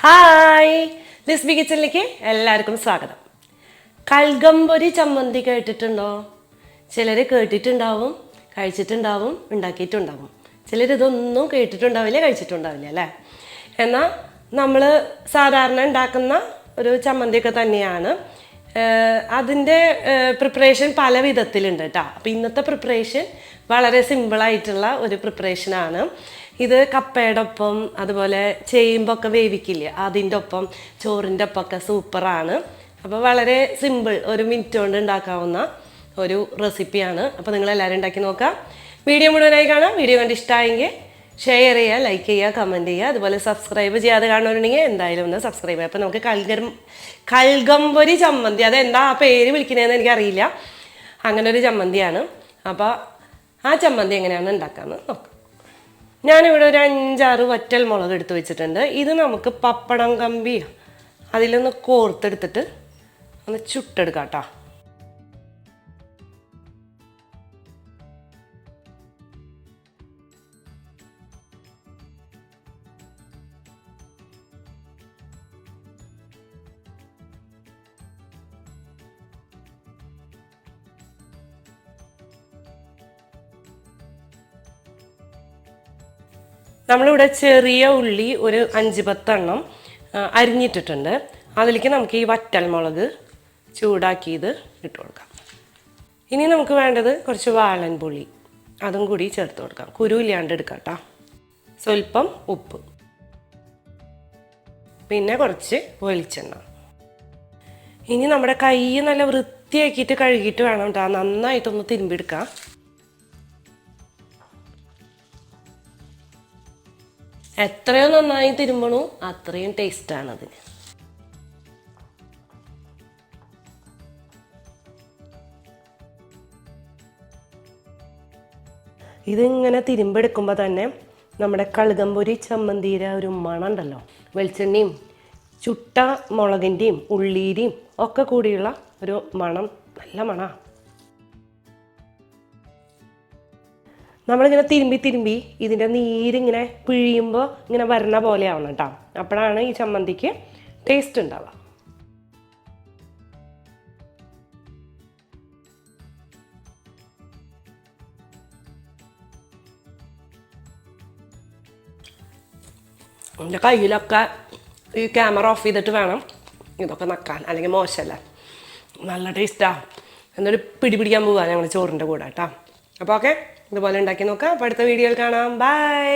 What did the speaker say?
Hi, Lisby കിച്ചണിലേക്ക് എല്ലാവർക്കും സ്വാഗതം. കൽഗമ്പൊരി ചമ്മന്തി കേട്ടിട്ടുണ്ടോ? ചിലർ കേട്ടിട്ടുണ്ടാവും, കഴിച്ചിട്ടുണ്ടാവും, ഉണ്ടാക്കിയിട്ടുണ്ടാവും. ചിലരിതൊന്നും കേട്ടിട്ടുണ്ടാവില്ല, കഴിച്ചിട്ടുണ്ടാവില്ല അല്ലേ? എന്നാൽ നമ്മൾ സാധാരണ ഉണ്ടാക്കുന്ന ഒരു ചമ്മന്തിയൊക്കെ തന്നെയാണ്. അതിൻ്റെ പ്രിപ്പറേഷൻ പല വിധത്തിലുണ്ട് കേട്ടോ. അപ്പോൾ ഇന്നത്തെ പ്രിപ്പറേഷൻ വളരെ സിമ്പിളായിട്ടുള്ള ഒരു പ്രിപ്പറേഷനാണ്. ഇത് കപ്പയുടെ ഒപ്പം അതുപോലെ ചേമ്പൊക്കെ വേവിക്കില്ലേ, അതിൻ്റെ ഒപ്പം ചോറിൻ്റെ ഒപ്പമൊക്കെ സൂപ്പറാണ്. അപ്പോൾ വളരെ സിമ്പിൾ, 1 മിനിറ്റ് കൊണ്ട് ഉണ്ടാക്കാവുന്ന ഒരു റെസിപ്പിയാണ്. അപ്പോൾ നിങ്ങളെല്ലാവരും ഉണ്ടാക്കി നോക്കാം. വീഡിയോ മുഴുവനായി കാണാം. വീഡിയോ കണ്ട് ഇഷ്ടമായെങ്കിൽ ഷെയർ ചെയ്യുക, ലൈക്ക് ചെയ്യുക, കമൻറ്റ് ചെയ്യുക. അതുപോലെ സബ്സ്ക്രൈബ് ചെയ്യാതെ കാണുന്നുണ്ടെങ്കിൽ എന്തായാലും ഒന്ന് സബ്സ്ക്രൈബ് ചെയ്യുക. അപ്പോൾ നമുക്ക് കൽഗമ്പൊരി ചമ്മന്തി, അതെന്താ ആ പേര് വിളിക്കുന്നതെന്ന് എനിക്കറിയില്ല, അങ്ങനെ ഒരു ചമ്മന്തിയാണ്. അപ്പോൾ ആ ചമ്മന്തി എങ്ങനെയാണ് ഉണ്ടാക്കാമെന്ന് നോക്കാം. ഞാനിവിടെ ഒരു 5-6 വറ്റൽ മുളക് എടുത്ത് വെച്ചിട്ടുണ്ട്. ഇത് നമുക്ക് പപ്പടം കമ്പി അതിലൊന്ന് കോർത്തെടുത്തിട്ട് ഒന്ന് ചുട്ടെടുക്കാം കേട്ടോ. നമ്മളിവിടെ ചെറിയ ഉള്ളി ഒരു 5-10 എണ്ണം അരിഞ്ഞിട്ടിട്ടുണ്ട്. അതിലേക്ക് നമുക്ക് ഈ വറ്റൽമുളക് ചൂടാക്കിയത് ഇട്ട് കൊടുക്കാം. ഇനി നമുക്ക് വേണ്ടത് കുറച്ച് വാളൻപുളി, അതും കൂടി ചേർത്ത് കൊടുക്കാം. കുരുവില്ലാണ്ട് എടുക്കാം കേട്ടോ. സ്വല്പം ഉപ്പ്, പിന്നെ കുറച്ച് വെളിച്ചെണ്ണ. ഇനി നമ്മുടെ കൈ നല്ല വൃത്തിയാക്കിയിട്ട് കഴുകിയിട്ട് വേണം കേട്ടോ നന്നായിട്ടൊന്ന് തിരുമ്പിയെടുക്കാം. എത്രയോ നന്നായി തിരുമ്പണു അത്രയും ടേസ്റ്റാണ് അതിന്. ഇതിങ്ങനെ തിരുമ്പെടുക്കുമ്പോൾ തന്നെ നമ്മുടെ കൽഗമ്പൊരി ചമ്മന്തിയുടെ ഒരു മണം ഉണ്ടല്ലോ, വെളിച്ചെണ്ണയും ചുട്ട മുളകിൻ്റെയും ഉള്ളിയുടെയും ഒക്കെ കൂടിയുള്ള ഒരു മണം, നല്ല മണമാണ്. നമ്മളിങ്ങനെ തിരുമ്പി ഇതിൻ്റെ നീരിങ്ങനെ പിഴിയുമ്പോൾ ഇങ്ങനെ വരണ പോലെ ആവണം കേട്ടോ. അപ്പോഴാണ് ഈ ചമ്മന്തിക്ക് ടേസ്റ്റ് ഉണ്ടാവുക. എൻ്റെ കയ്യിലൊക്കെ ഈ ക്യാമറ ഓഫ് ചെയ്തിട്ട് വേണം ഇതൊക്കെ നക്കാൻ, അല്ലെങ്കിൽ മോശമല്ല. നല്ല ടേസ്റ്റാണ്. എന്നൊരു പിടിപിടിക്കാൻ പോവുക ഞങ്ങൾ ചോറിൻ്റെ കൂടെ കേട്ടോ. അപ്പോൾ ഓക്കെ, ഇതുപോലെ ഉണ്ടാക്കി നോക്കാം. അപ്പോൾ അടുത്ത വീഡിയോയിൽ കാണാം. ബൈ.